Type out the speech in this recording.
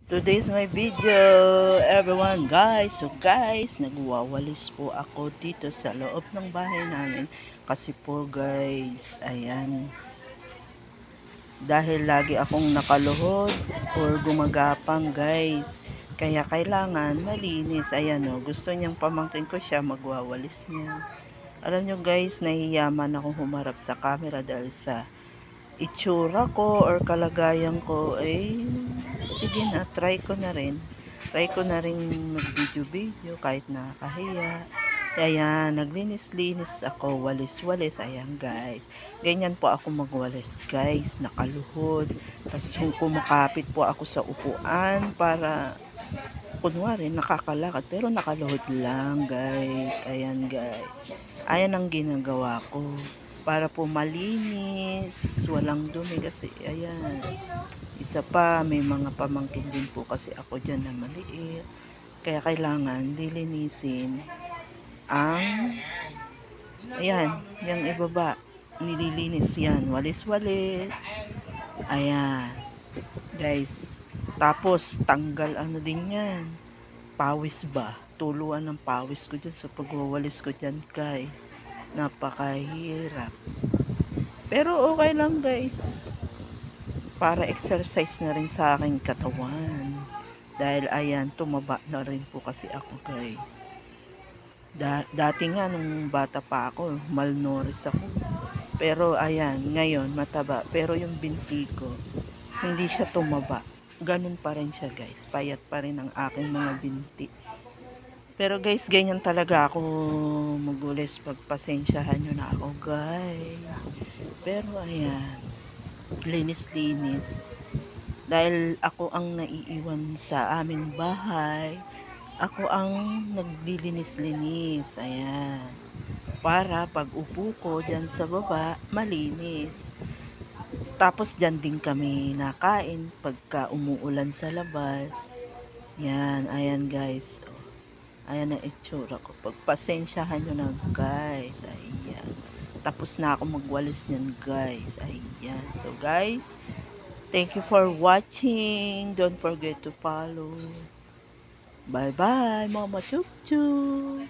Today's my video, everyone guys. So guys, nagwawalis po ako dito sa loob ng bahay namin. Kasi po guys, ayan. Dahil lagi akong nakaluhod or gumagapang guys. Kaya kailangan malinis. Ayan o, gusto niyang pamangkin ko siya, magwawalis niya. Alam nyo guys, nahiyaman akong humarap sa camera dahil sa itsura ko or kalagayan ko ay sige na, try ko na rin mag video kahit nakakahiya. Ayan, naglinis-linis ako, walis-walis. Ayan guys, ganyan po ako magwalis guys, nakaluhod. Tapos kumakapit po ako sa upuan para kunwari nakakalakad pero nakaluhod lang guys. Ayan guys, ayan ang ginagawa ko para po malinis, walang dumi kasi ayan. Isa pa, may mga pamangkin din po kasi ako dyan na maliit. Kaya kailangan dilinisin ang ayan, yung ibaba. Nililinis yan, walis-walis. Ayan, guys. Tapos, tanggal ano din yan. Pawis ba? Tuluan ng pawis ko dyan sa pagwawalis ko dyan, guys. Napakahirap. Pero okay lang, guys. Para exercise na rin sa aking katawan. Dahil ayan, tumaba na rin po kasi ako guys. Dati nga nung bata pa ako, malnourished ako. Pero ayan, ngayon mataba. Pero yung binti ko, hindi siya tumaba. Ganun pa rin siya guys. Payat pa rin ang aking mga binti. Pero guys, ganyan talaga ako magulis. Pagpasensyahan nyo na ako guys. Pero ayan, linis-linis. Dahil ako ang naiiwan sa aming bahay, ako ang naglilinis-linis. Ayan. Para pag upo ko dyan sa baba, malinis. Tapos dyan din kami nakain pagka umuulan sa labas. Yan. Ayan guys. Ayan ang itsura ko. Pagpasensyahan nyo na guys. Ayan. Tapos na ako magwalis nyan guys. Ayan. So guys, thank you for watching. Don't forget to follow. Bye bye, Mama Chup Chup.